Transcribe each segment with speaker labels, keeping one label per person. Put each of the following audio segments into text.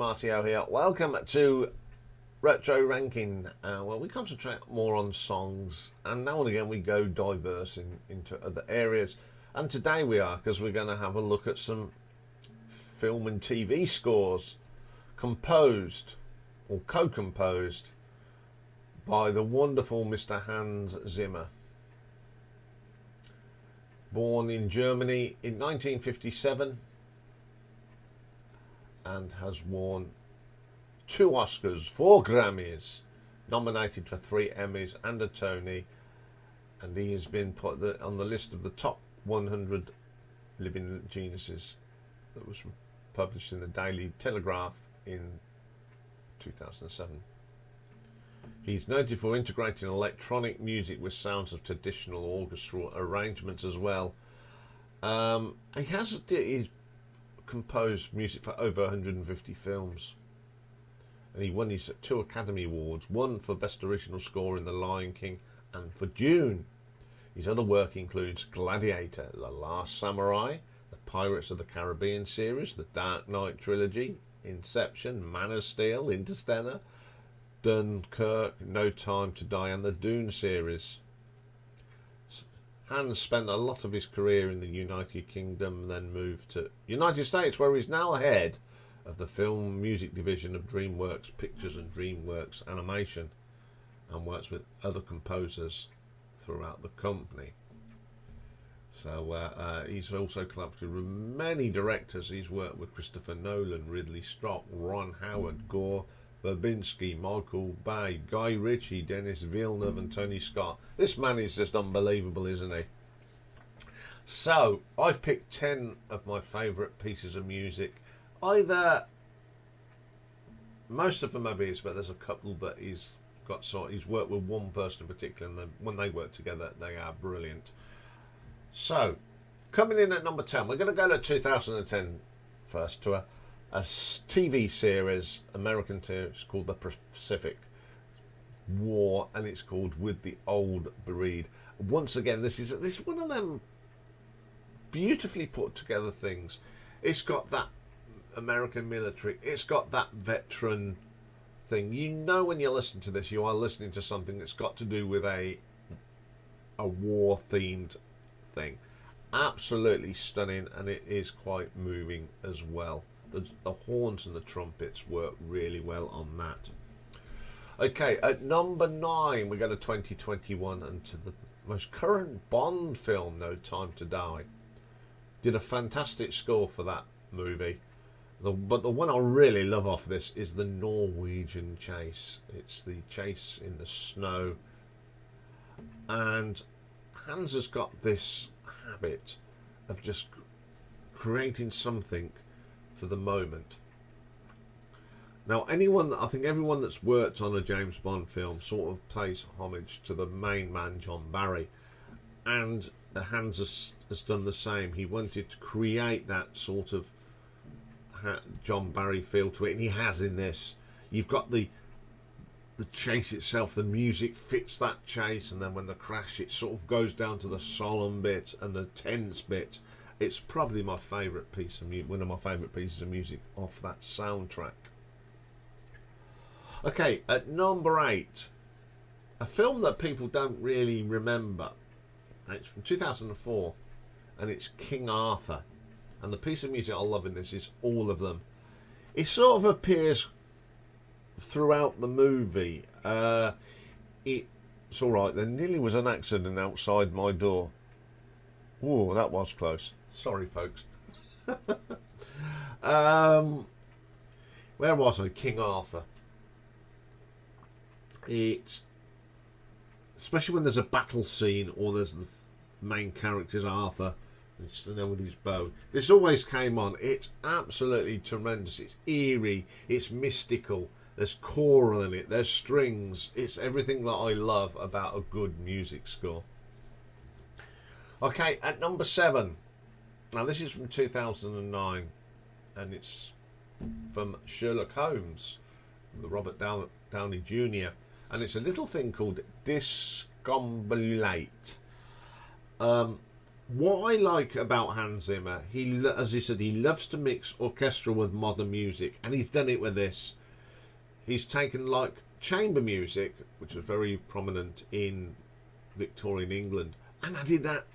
Speaker 1: Martio here. Welcome to Retro Ranking, where we concentrate more on songs, and now and again we go diverse into other areas. And today we are, because we're going to have a look at some film and TV scores composed or co-composed by the wonderful Mr. Hans Zimmer. Born in Germany in 1957 and has won 2 Oscars, 4 Grammys, nominated for 3 Emmys and a Tony, and he has been put on the list of the top 100 living geniuses that was published in the Daily Telegraph in 2007. He's noted for integrating electronic music with sounds of traditional orchestral arrangements as well. He's composed music for over 150 films. And he won his 2 Academy Awards, one for Best Original Score in The Lion King and for Dune. His other work includes Gladiator, The Last Samurai, the Pirates of the Caribbean series, the Dark Knight trilogy, Inception, Man of Steel, Interstellar, Dunkirk, No Time to Die, and the Dune series. Hans spent a lot of his career in the United Kingdom, then moved to United States, where he's now head of the film music division of DreamWorks Pictures and DreamWorks Animation, and works with other composers throughout the company. So he's also collaborated with many directors. He's worked with Christopher Nolan, Ridley Scott, Ron Howard, Gore Verbinski, Michael Bay, Guy Ritchie, Denis Villeneuve and Tony Scott. This man is just unbelievable, isn't he? So I've picked 10 of my favourite pieces of music. Either most of them are his, but there's a couple that he's worked with one person in particular, and when they work together they are brilliant. So coming in at number 10, we're going to go to 2010 first, to a TV series, American series, called The Pacific War, and it's called With the Old Breed. Once again, this is one of them beautifully put together things. It's got that American military, it's got that veteran thing. You know, when you listen to this, you are listening to something that's got to do with a war themed thing. Absolutely stunning, and it is quite moving as well. The horns and the trumpets work really well on that. Okay, at number 9 we go to 2021 and to the most current Bond film, No Time to Die. Did a fantastic score for that movie. But the one I really love off this is the Norwegian chase. It's the chase in the snow. And Hans has got this habit of just creating something for the moment. Now, I think everyone that's worked on a James Bond film sort of pays homage to the main man, John Barry, and Hans has done the same. He wanted to create that sort of John Barry feel to it, and he has in this. You've got the chase itself, the music fits that chase, and then when the crash, it sort of goes down to the solemn bit and the tense bit. It's probably my favourite piece of one of my favourite pieces of music off that soundtrack. Okay, at number 8, a film that people don't really remember. It's from 2004, and it's King Arthur. And the piece of music I love in this is all of them. It sort of appears throughout the movie. It's all right. There nearly was an accident outside my door. Whoa, that was close. Sorry, folks. Where was I? King Arthur. It's especially when there's a battle scene or there's the main character's Arthur, and stood there with his bow. This always came on. It's absolutely tremendous. It's eerie. It's mystical. There's choral in it. There's strings. It's everything that I love about a good music score. Okay, at number 7. Now this is from 2009, and it's from Sherlock Holmes, the Robert Downey Jr., and it's a little thing called Discombobulate. What I like about Hans Zimmer, as he said, he loves to mix orchestral with modern music, and he's done it with this. He's taken like chamber music, which was very prominent in Victorian England, and added that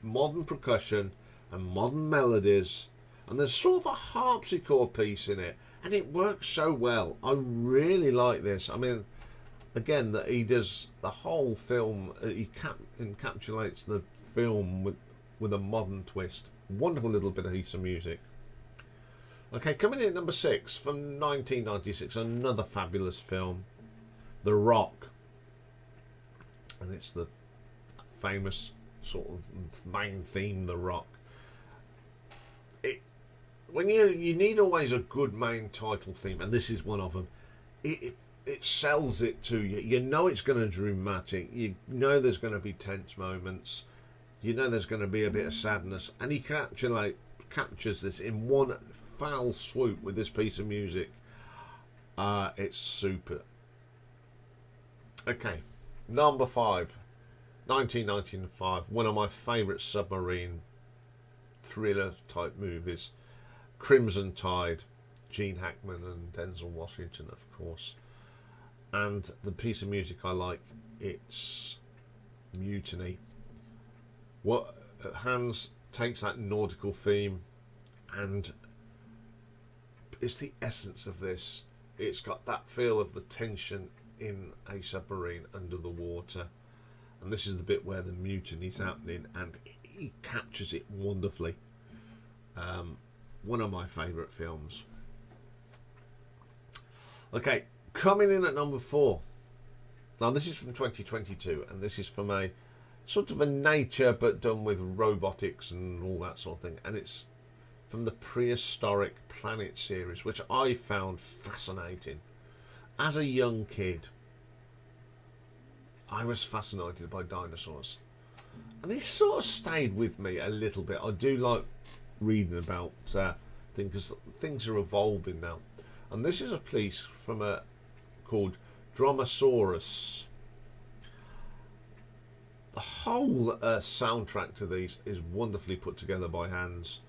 Speaker 1: modern percussion and modern melodies, and there's sort of a harpsichord piece in it, and it works so well. I really like this. I mean, again, that he does the whole film, he encapsulates the film with a modern twist. Wonderful little bit of piece of music. Okay, coming in at number 6 from 1996, another fabulous film, The Rock, and it's the famous sort of main theme, The Rock. When you need always a good main title theme, and this is one of them. It sells it to you. You know it's going to be dramatic. You know there's going to be tense moments. You know there's going to be a bit of sadness, and he captures this in one foul swoop with this piece of music. It's super. Okay, number 5, 1995, one of my favourite submarine thriller type movies, Crimson Tide, Gene Hackman and Denzel Washington, of course. And the piece of music I like, it's Mutiny. What Hans takes that nautical theme, and it's the essence of this. It's got that feel of the tension in a submarine under the water, and this is the bit where the mutiny's happening, and he captures it wonderfully. One of my favourite films. Okay, coming in at number 4. Now this is from 2022, and this is from a sort of a nature but done with robotics and all that sort of thing, and it's from the Prehistoric Planet series, which I found fascinating. As a young kid, I was fascinated by dinosaurs, and this sort of stayed with me a little bit. I do like reading about things, because things are evolving now, and this is a piece from a called Dromaeosaurus. The whole soundtrack to these is wonderfully put together by Hans,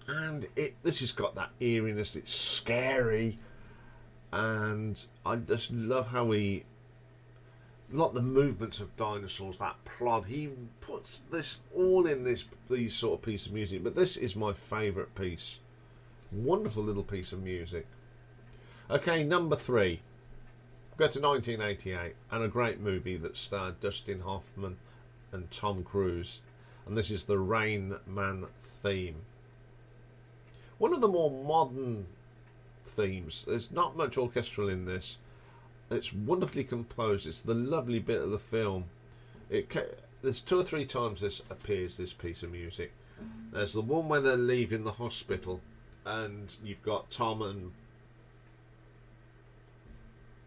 Speaker 1: and this has got that eeriness. It's scary, and I just love how he, like the movements of dinosaurs, that plot. He puts this all in these sort of piece of music. But this is my favourite piece. Wonderful little piece of music. Okay, number 3. Go to 1988, and a great movie that starred Dustin Hoffman and Tom Cruise, and this is the Rain Man theme. One of the more modern themes. There's not much orchestral in this. It's wonderfully composed. It's the lovely bit of the film. There's 2 or 3 times this appears, this piece of music. There's the one where they're leaving the hospital, and you've got Tom and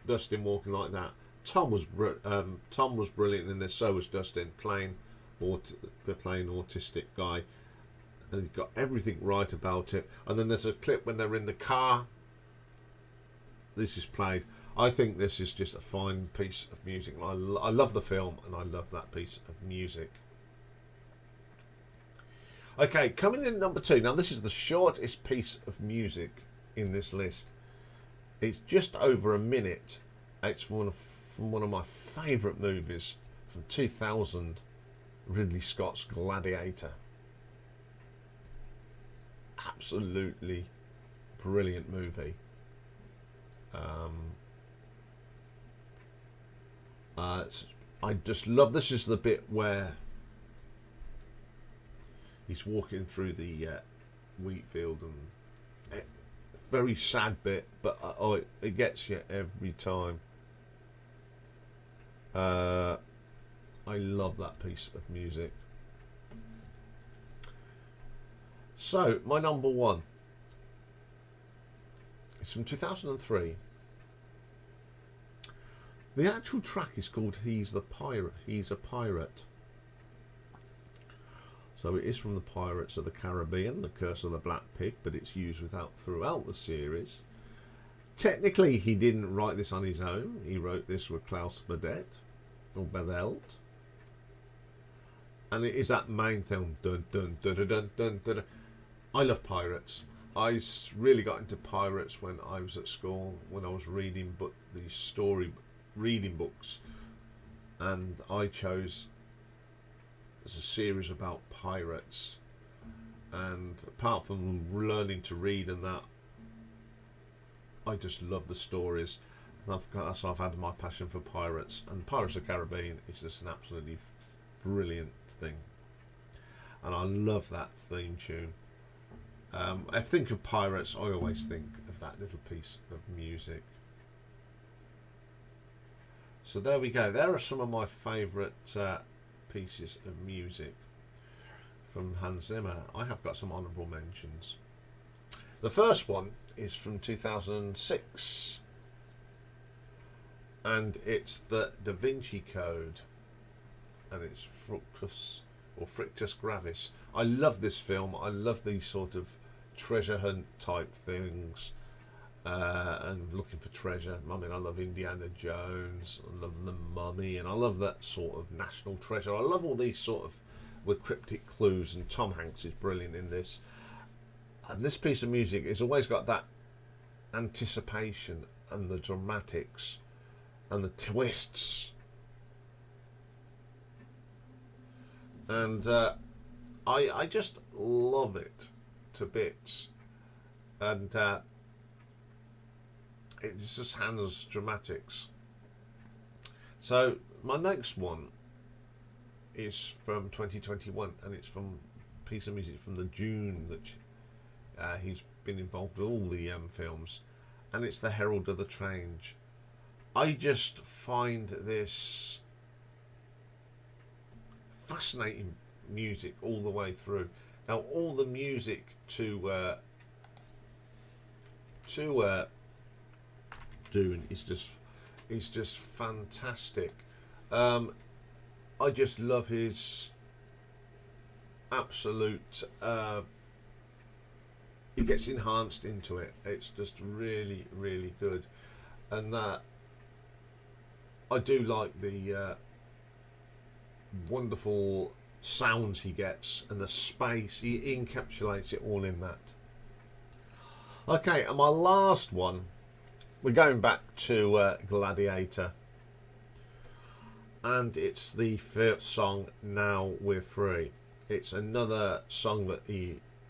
Speaker 1: Dustin walking like that. Tom was brilliant in this. So was Dustin, playing autistic guy, and he got everything right about it. And then there's a clip when they're in the car. This is played. I think this is just a fine piece of music. I love the film, and I love that piece of music. Okay, coming in number 2. Now this is the shortest piece of music in this list. It's just over a minute. It's from one of my favourite movies from 2000, Ridley Scott's Gladiator. Absolutely brilliant movie. I just love, this is the bit where he's walking through the wheat field, and very sad bit, but it gets you every time. I love that piece of music. So my number 1 is from 2003. The actual track is called He's a Pirate. So it is from the Pirates of the Caribbean, The Curse of the Black Pig, but it's used throughout the series. Technically, he didn't write this on his own. He wrote this with Klaus Badelt. and it is that main theme. Dun dun dun dun dun dun. Dun. I love pirates. Really got into pirates when I was at school, when I was reading these story reading books, and I chose as a series about pirates. And apart from learning to read and that, I just love the stories. And that's why I've had my passion for pirates. And Pirates of the Caribbean is just an absolutely brilliant thing. And I love that theme tune. I think of pirates, I always think of that little piece of music. So there we go. There are some of my favourite pieces of music from Hans Zimmer. I have got some honourable mentions. The first one is from 2006, and it's the Da Vinci Code, and it's Fructus Gravis. I love this film. I love these sort of treasure hunt type things, and looking for treasure. I mean, I love Indiana Jones, I love The Mummy, and I love that sort of national treasure. I love all these sort of with cryptic clues, and Tom Hanks is brilliant in this. And this piece of music has always got that anticipation and the dramatics and the twists. And I just love it to bits. And it's just Hans dramatics. So my next one is from 2021, and it's from a piece of music from the Dune that he's been involved with all the films, and it's the Herald of the Strange. I just find this fascinating music all the way through. Now, all the music to Dune is just fantastic. I just love his absolute. He gets enhanced into it. It's just really, really good, and that I do like the wonderful sounds he gets and the space. He encapsulates it all in that. Okay, and my last one, we're going back to Gladiator, and it's the first song, Now We're Free. It's another song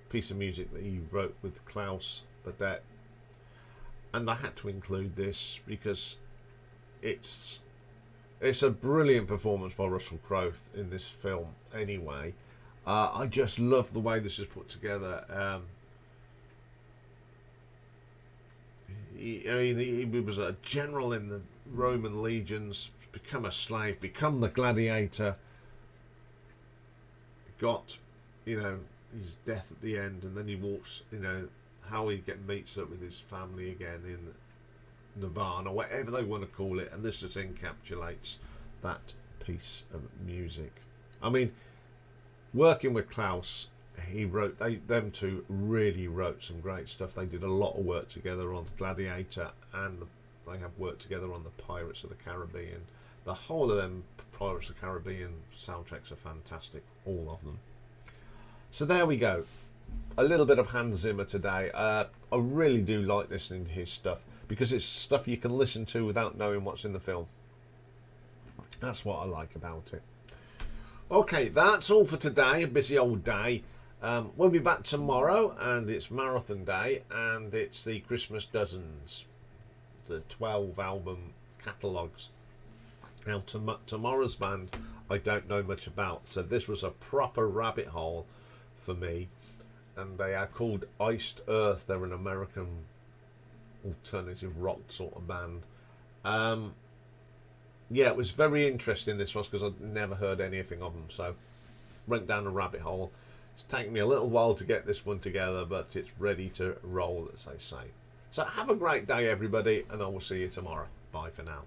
Speaker 1: piece of music that he wrote with Klaus Badette, and I had to include this because it's a brilliant performance by Russell Crowe in this film. Anyway, I just love the way this is put together. He was a general in the Roman legions, become a slave, become the gladiator, got, his death at the end, and then he walks, how he meets up with his family again in Nirvana, whatever they want to call it, and this just encapsulates that piece of music. I mean, working with Klaus, them two really wrote some great stuff. They did a lot of work together on Gladiator, and they have worked together on the Pirates of the Caribbean. The whole of them Pirates of the Caribbean soundtracks are fantastic, all of them. So there we go. A little bit of Hans Zimmer today. I really do like listening to his stuff because it's stuff you can listen to without knowing what's in the film. That's what I like about it. Okay, that's all for today. A busy old day. We'll be back tomorrow, and it's Marathon Day, and it's the Christmas Dozens, the 12 album catalogues. Now, tomorrow's band I don't know much about, so this was a proper rabbit hole for me, and they are called Iced Earth. They're an American alternative rock sort of band. Yeah, it was very interesting, this was, because I'd never heard anything of them, so went down a rabbit hole. It's taken me a little while to get this one together, but it's ready to roll, as they say. So have a great day, everybody, and I will see you tomorrow. Bye for now.